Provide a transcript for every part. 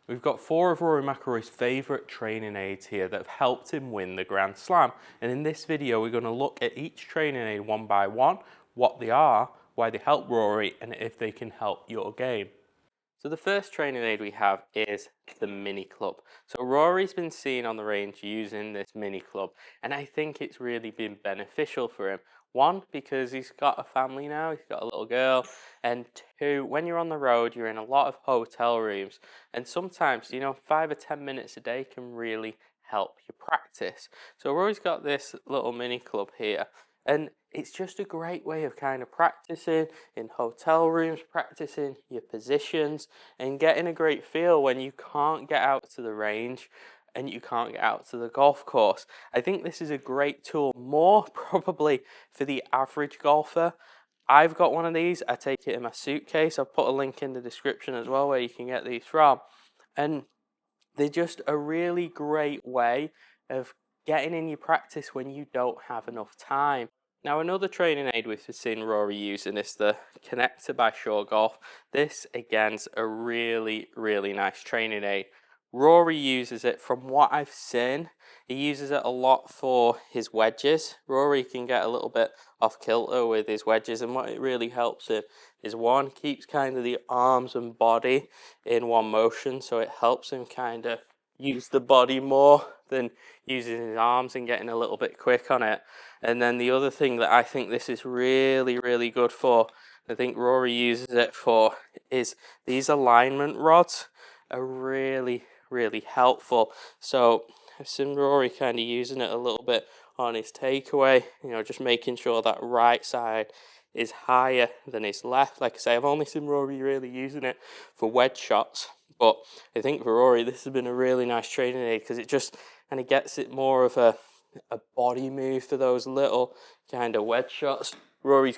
We've got 4 of Rory McIlroy's favourite training aids here that have helped him win the Grand Slam. And in this video, we're going to look at each training aid one by one, what they are, why they help Rory, and if they can help your game. So the first training aid we have is the mini club. So Rory's been seen on the range using this mini club, and I think it's really been beneficial for him. 1, because he's got a family now, he's got a little girl, and 2, when you're on the road, you're in a lot of hotel rooms, and sometimes, 5 or 10 minutes a day can really help you practice. So Rory's got this little mini club here, and it's just a great way of kind of practicing in hotel rooms, practicing your positions, and getting a great feel when you can't get out to the range and you can't get out to the golf course. I think this is a great tool, more probably for the average golfer. I've got one of these. I take it in my suitcase. I'll put a link in the description as well where you can get these from. And they're just a really great way of getting in your practice when you don't have enough time. Now, another training aid we've seen Rory using is the Connector by Shore Golf. This, again, is a really, really nice training aid. Rory uses it, from what I've seen, he uses it a lot for his wedges. Rory can get a little bit off kilter with his wedges, and what it really helps him is, 1, keeps kind of the arms and body in one motion, so it helps him kind of use the body more than using his arms and getting a little bit quick on it. And then the other thing that I think this is really, really good for, I think Rory uses it for, is these alignment rods are really, really helpful. So I've seen Rory kind of using it a little bit on his takeaway, just making sure that right side is higher than his left. Like I say, I've only seen Rory really using it for wedge shots, but I think for Rory this has been a really nice training aid because it just kind of gets it more of a body move for those little kind of wedge shots. Rory's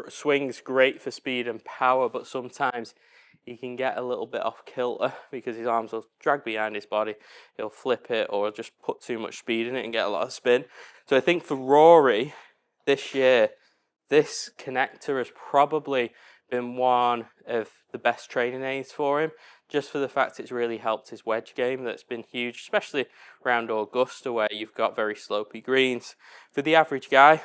swing's great for speed and power, but sometimes he can get a little bit off kilter because his arms will drag behind his body. He'll flip it or just put too much speed in it and get a lot of spin. So I think for Rory this year, this connector has probably been one of the best training aids for him, just for the fact it's really helped his wedge game. That's been huge, especially around Augusta where you've got very slopey greens. For the average guy,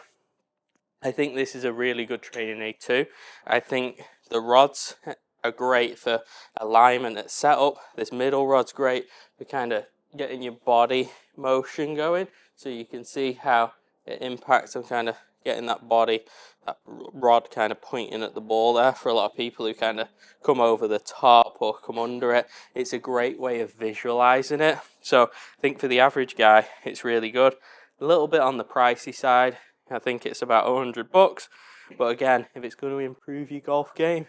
I think this is a really good training aid too. I think the rods are great for alignment at setup. This middle rod's great for kind of getting your body motion going, so you can see how it impacts on kind of getting that body, that rod kind of pointing at the ball there. For a lot of people who kind of come over the top or come under it, it's a great way of visualizing it. So I think for the average guy, it's really good. A little bit on the pricey side. I think it's about $100, but again, if it's going to improve your golf game,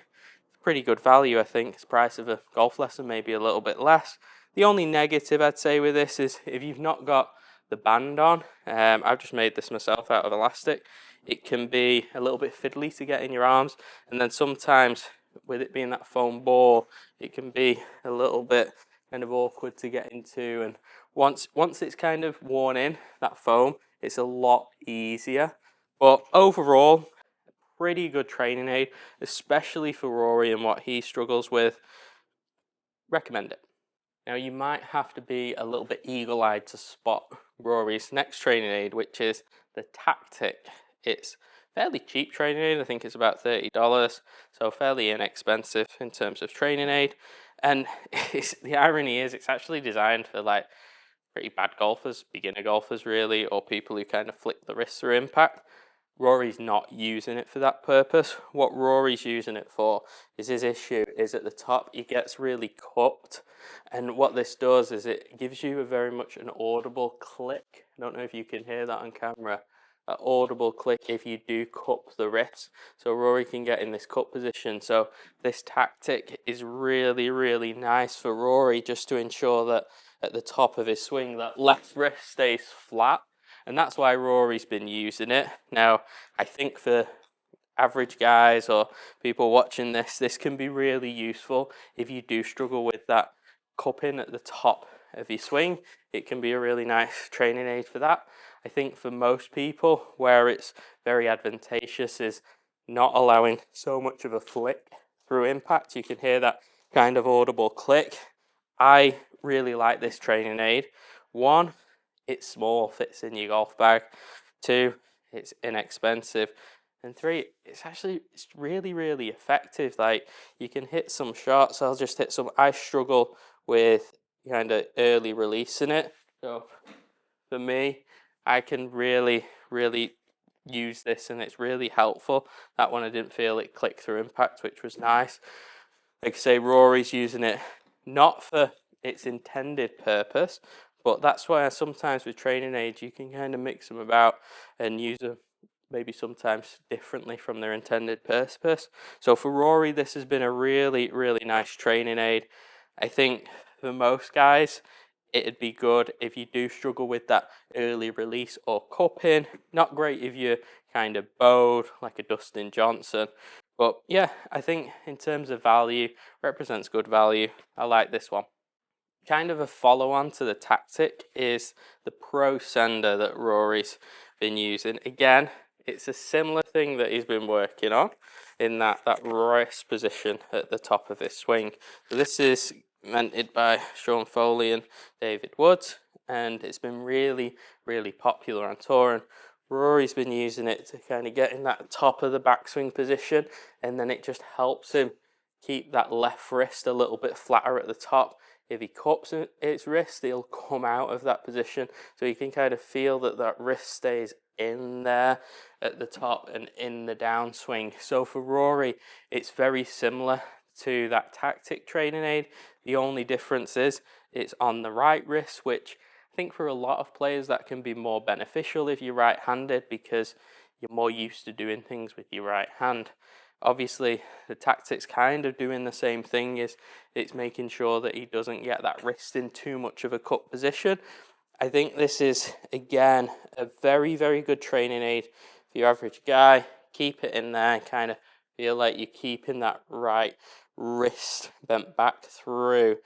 it's pretty good value. I think it's the price of a golf lesson, maybe a little bit less. The only negative I'd say with this is if you've not got the band on, I've just made this myself out of elastic, it can be a little bit fiddly to get in your arms, and then sometimes with it being that foam ball, it can be a little bit kind of awkward to get into, and once it's kind of worn in, that foam, it's a lot easier. But overall, pretty good training aid, especially for Rory and what he struggles with. Recommend it. Now, you might have to be a little bit eagle-eyed to spot Rory's next training aid, which is the Tactic. It's fairly cheap training aid. I think it's about $30, so fairly inexpensive in terms of training aid. And the irony is, it's actually designed for like pretty bad golfers, beginner golfers really, or people who kind of flick the wrist through impact. Rory's not using it for that purpose. What Rory's using it for is, his issue is at the top, he gets really cupped. And what this does is it gives you a very much an audible click. I don't know if you can hear that on camera. An audible click if you do cup the wrist. So Rory can get in this cup position. So this Tactic is really, really nice for Rory, just to ensure that at the top of his swing, that left wrist stays flat. And that's why Rory's been using it. Now, I think for average guys or people watching this, this can be really useful if you do struggle with that cupping at the top of your swing. It can be a really nice training aid for that. I think for most people, where it's very advantageous is not allowing so much of a flick through impact. You can hear that kind of audible click. I really like this training aid. One, it's small, fits in your golf bag. Two, it's inexpensive. And three, it's really, really effective. Like, you can hit some shots. I'll just hit some. I struggle with kind of early releasing it. So for me, I can really, really use this, and it's really helpful. That one I didn't feel it click through impact, which was nice. Like I say, Rory's using it not for its intended purpose, but that's why sometimes with training aids you can kind of mix them about and use them maybe sometimes differently from their intended purpose. So for Rory, this has been a really, really nice training aid. I think for most guys, it'd be good if you do struggle with that early release or cupping. Not great if you're kind of bowed like a Dustin Johnson. But yeah, I think in terms of value, represents good value. I like this one. Kind of a follow-on to the Tactic is the Pro Sendr that Rory's been using. Again, it's a similar thing that he's been working on in that rest position at the top of his swing. So this is invented by Sean Foley and David Woods, and it's been really, really popular on tour. And Rory's been using it to kind of get in that top of the backswing position, and then it just helps him keep that left wrist a little bit flatter at the top. If he cups its wrist, he'll come out of that position, so you can kind of feel that wrist stays in there at the top and in the downswing. So for Rory, it's very similar to that Tactic training aid. The only difference is it's on the right wrist, which I think for a lot of players that can be more beneficial if you're right-handed, because you're more used to doing things with your right hand. Obviously, the Tactic's kind of doing the same thing, is it's making sure that he doesn't get that wrist in too much of a cup position. I think this is, again, a very, very good training aid for your average guy. Keep it in there and kind of feel like you're keeping that right wrist bent back through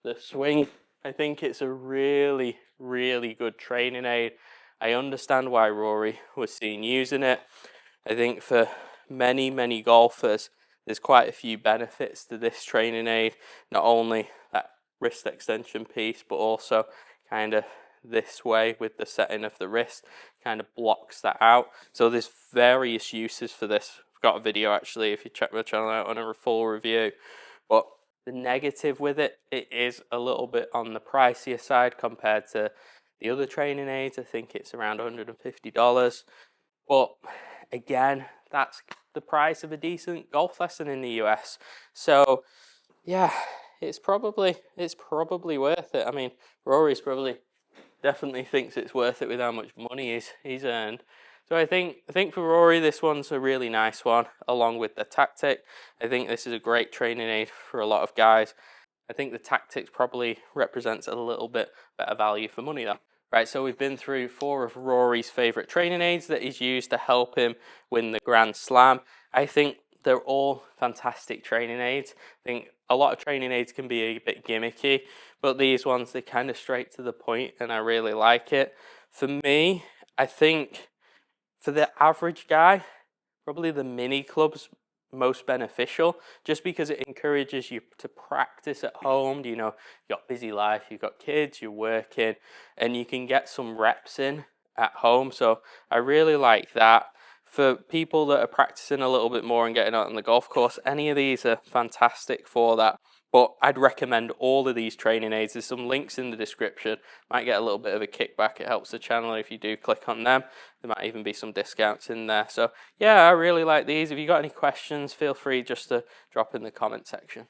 the swing. I think it's a really, really good training aid. I understand why Rory was seen using it. I think for many, many golfers, there's quite a few benefits to this training aid. Not only that wrist extension piece, but also kind of this way with the setting of the wrist kind of blocks that out. So there's various uses for this. I've got a video actually, if you check my channel out, on a full review. But the negative with it is a little bit on the pricier side compared to the other training aids. I think it's around $150. But again, that's the price of a decent golf lesson in the US. So yeah, it's probably worth it. I mean, Rory's definitely thinks it's worth it with how much money he's earned. So I think for Rory, this one's a really nice one, along with the Tactic. I think this is a great training aid for a lot of guys. I think the Tactics probably represents a little bit better value for money though. Right, so we've been through 4 of Rory's favourite training aids that he's used to help him win the Grand Slam. I think they're all fantastic training aids. I think a lot of training aids can be a bit gimmicky, but these ones, they're kind of straight to the point, and I really like it. For me, I think for the average guy, probably the mini club's most beneficial, just because it encourages you to practice at home. You know, you've got busy life, you've got kids, you're working, and you can get some reps in at home. So I really like that. For people that are practicing a little bit more and getting out on the golf course, any of these are fantastic for that. But I'd recommend all of these training aids. There's some links in the description. Might get a little bit of a kickback. It helps the channel if you do click on them. There might even be some discounts in there. So yeah, I really like these. If you got any questions, feel free just to drop in the comment section.